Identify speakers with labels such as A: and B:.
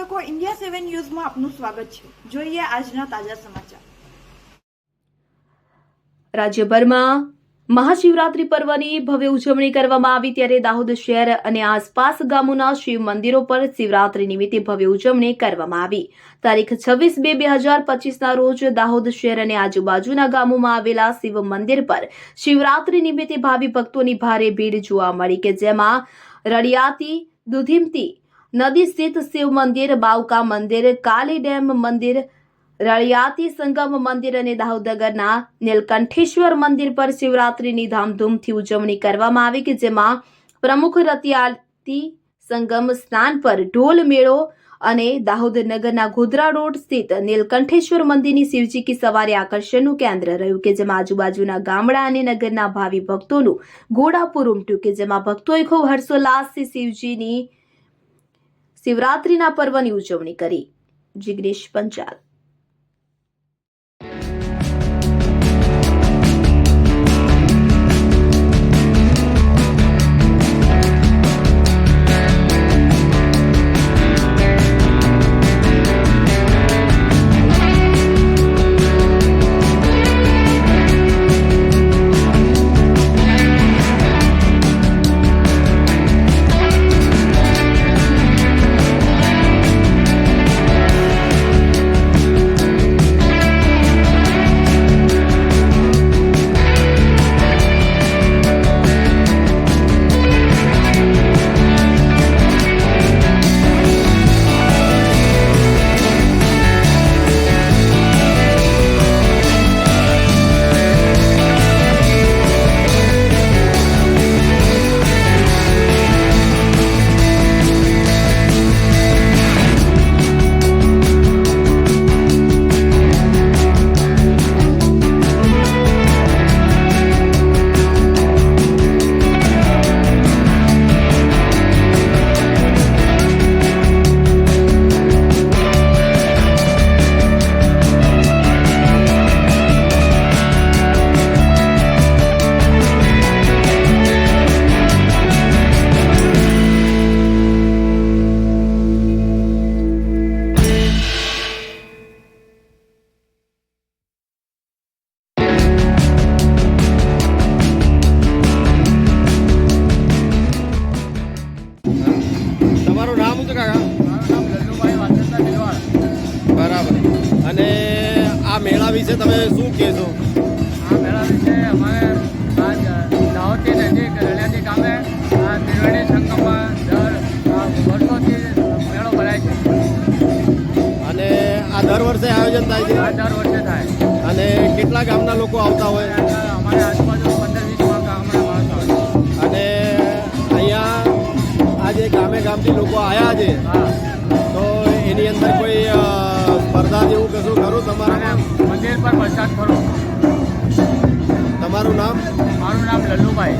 A: દર્શકો, ઇન્ડિયા 7 ન્યૂઝમાં આપનું સ્વાગત છે। જોઈએ આજના તાજા સમાચાર।
B: રાજ્યભરમાં મહાશિવરાત્રી પર્વની ભવ્ય ઉજવણી કરવામાં આવી, ત્યારે દાહોદ શહેર અને આસપાસ ગામોના શિવ મંદિરો પર શિવરાત્રી નિમિત્તે ભવ્ય ઉજવણી કરવામાં આવી। તારીખ 26/2/2025ના રોજ દાહોદ શહેર અને આજુબાજુના ગામોમાં આવેલા શિવ મંદિર પર શિવરાત્રી નિમિત્તે ભાવિ ભક્તોની ભારે ભીડ જોવા મળી, કે જેમાં રળિયાતી, દુધીમતી નદી સ્થિત શિવ મંદિર, બાવકા મંદિર, કાલી ડેમ મંદિર, રળિયાતી સંગમ મંદિર અને દાહોદ નગરના નીલકંઠેશ્વર મંદિર પર શિવરાત્રીની ધામધૂમથી ઉજવણી કરવામાં આવી, કે જેમાં પ્રમુખ રળિયાતી સંગમ સ્નાન પર ઢોલ મેળો અને દાહોદ નગરના ગોધરા રોડ સ્થિત નીલકંઠેશ્વર મંદિરની શિવજી કી સવારે આકર્ષણનું કેન્દ્ર રહ્યું, કે જેમાં આજુબાજુના ગામડા અને નગરના ભાવિ ભક્તોનું ઘોડાપુર ઉમટ્યું, કે જેમાં ભક્તોએ ખૂબ હર્ષોલ્લાસથી શિવજીની શિવરાત્રીના પર્વની ઉજવણી કરી। જિગ્નેશ પંચાલ।
C: તમારું નામ શું કાકા?
D: મારું નામ લલ્લુભાઈ વાસણના ભીલવાડ।
C: બરાબર। અને આ મેળા વિશે તમે શું કહેશો?
D: આ મેળા વિશે અમારે દાહોદથી નજીક રળિયાતી ગામે આ ત્રિવેણી સંગમમાં વર્ષોથી મેળો ભરાય છે
C: અને આ દર વર્ષે આયોજન થાય છે?
D: આ દર વર્ષે થાય।
C: અને કેટલા ગામના લોકો આવતા હોય?
D: અમારે આજુબાજુ 15-20 ગામના માણસો આવે।
C: અને અહીંયા આજે ગામે ગામથી લોકો આવ્યા છે,
D: હા,
C: તો એની અંદર કોઈ સ્પર્ધા જેવું કશું ખરું
D: અને
C: તમારા?
D: મંદિર પર પ્રસાદ ખરો।
C: તમારું નામ?
D: મારું નામ લલ્લુભાઈ।